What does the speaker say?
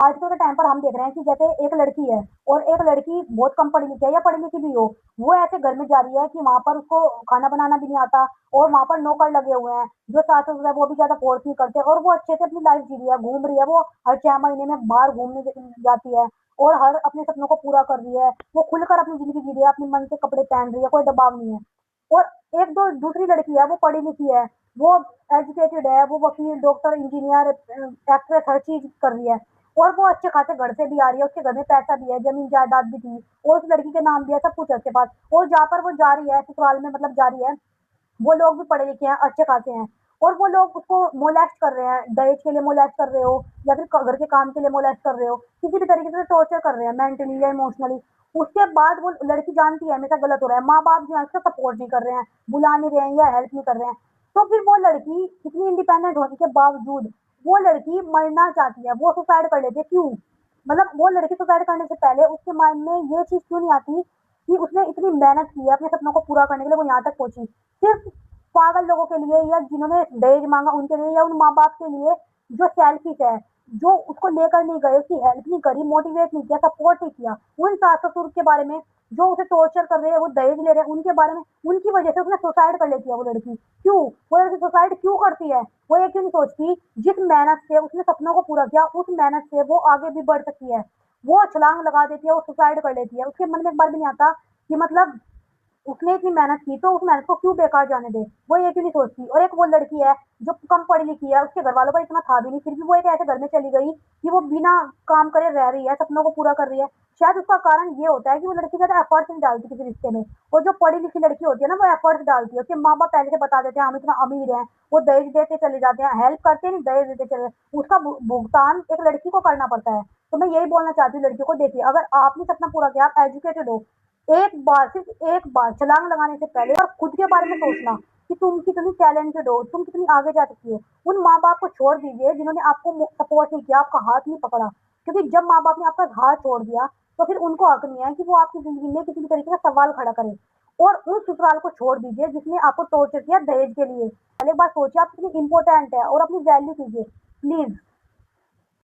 आजकल के टाइम पर हम देख रहे हैं कि जैसे एक लड़की है और एक लड़की बहुत कम पढ़ी लिखी है या पढ़ी लिखी भी हो, वो ऐसे घर में जा रही है कि वहां पर उसको खाना बनाना भी नहीं आता और वहां पर नौकर लगे हुए हैं जो सास ससुर है वो भी ज्यादा फोर्स नहीं करते और वो अच्छे से अपनी लाइफ जी रही है, घूम रही है, वो हर 6 महीने में बाहर घूमने जाती है और हर अपने सपनों को पूरा कर रही है, वो खुलकर अपनी जिंदगी जी रही है, अपने मन से कपड़े पहन रही है, कोई दबाव नहीं है। और एक दो दूसरी लड़की है वो पढ़ी लिखी है, वो एजुकेटेड है, वो वकील डॉक्टर इंजीनियर एक्ट्रेस हर चीज कर रही है और वो अच्छे खासे घर से भी आ रही है, उसके घर में पैसा भी है, जमीन जायदाद भी थी और उस लड़की के नाम भी है, सब कुछ है उसके पास। और जहाँ पर वो जा रही है ससुराल में, मतलब जा रही है, वो लोग भी पढ़े लिखे हैं, अच्छे खासे हैं और वो लोग उसको मोलेस्ट कर रहे हैं, दहेज के लिए मोलेस्ट कर रहे हो या फिर घर के काम के लिए मोलेस्ट कर रहे हो, किसी भी तरीके से टॉर्चर कर रहे हैं मेंटली या इमोशनली। उसके बाद वो लड़की जानती है हमेशा गलत हो रहा है, माँ बाप जो है उसका सपोर्ट नहीं कर रहे हैं, बुला नहीं रहे हैं या हेल्प नहीं कर रहे हैं, तो फिर वो लड़की इतनी इंडिपेंडेंट होने के बावजूद वो लड़की मरना चाहती है, वो सुसाइड कर लेती है। क्यों? मतलब वो लड़की सुसाइड करने से पहले उसके माइंड में ये चीज क्यों नहीं आती कि उसने इतनी मेहनत की है अपने सपनों को पूरा करने के लिए, वो यहाँ तक पहुंची सिर्फ पागल लोगों के लिए या जिन्होंने दहेज मांगा उनके लिए या उन माँ बाप के लिए जो सेल्फिश है, जो उसको लेकर नहीं गए, उसकी हेल्प नहीं करी, मोटिवेट नहीं किया, सपोर्ट नहीं किया, उन सास ससुर के बारे में जो उसे टॉर्चर कर रहे हैं, वो दहेज ले रहे हैं, उनके बारे में, उनकी वजह से उसने सुसाइड कर लेती है वो लड़की। क्यों? वो लड़की सुसाइड क्यों करती है? वो ये क्यों नहीं सोचती जिस मेहनत से उसने सपनों को पूरा किया उस मेहनत से वो आगे भी बढ़ सकती है। वो छलांग लगा देती है, वो सुसाइड कर लेती है, उसके मन में एक बार भी नहीं आता कि मतलब उसने इतनी मेहनत की तो उस मेहनत को क्यों बेकार जाने दे, वो ये क्यों नहीं सोचती। और एक वो लड़की है जो कम पढ़ी लिखी है, उसके घर वालों पर इतना था भी नहीं, फिर भी वो एक ऐसे घर में चली गई कि वो बिना काम करे रह रही है, सपनों को पूरा कर रही है। शायद उसका कारण ये होता है कि वो लड़की ज्यादा एफर्ट्स नहीं डालती किसी रिश्ते में, और जो पढ़ी लिखी लड़की होती है ना वो एफर्ट्स डालती है, उसके माँ बाप पहले से बता देते हैं हम इतना अमीर हैं, वो दहेज देते चले जाते हैं, हेल्प करते नहीं दहेज देते चले, उसका भुगतान एक लड़की को करना पड़ता है। तो मैं यही बोलना चाहती हूँ लड़कियों को, देखिए अगर आपने सपना पूरा किया, आप एजुकेटेड हो, एक बार, सिर्फ एक बार छलांग लगाने से पहले और खुद के बारे में सोचना कि तुम कितनी टैलेंटेड हो, तुम कितनी आगे जा सकती हो। उन माँ बाप को छोड़ दीजिए जिन्होंने आपको सपोर्ट नहीं किया, आपका हाथ नहीं पकड़ा, क्योंकि जब माँ बाप ने आपका हाथ छोड़ दिया तो फिर उनको हक नहीं है कि वो आपकी जिंदगी में किसी भी तरीके का सवाल खड़ा करे। और उस ससुराल को छोड़ दीजिए जिसने आपको टॉर्चर किया दहेज के लिए। पहले एक बार सोचिए आप कितनी इंपॉर्टेंट है और अपनी वैल्यू कीजिए प्लीज।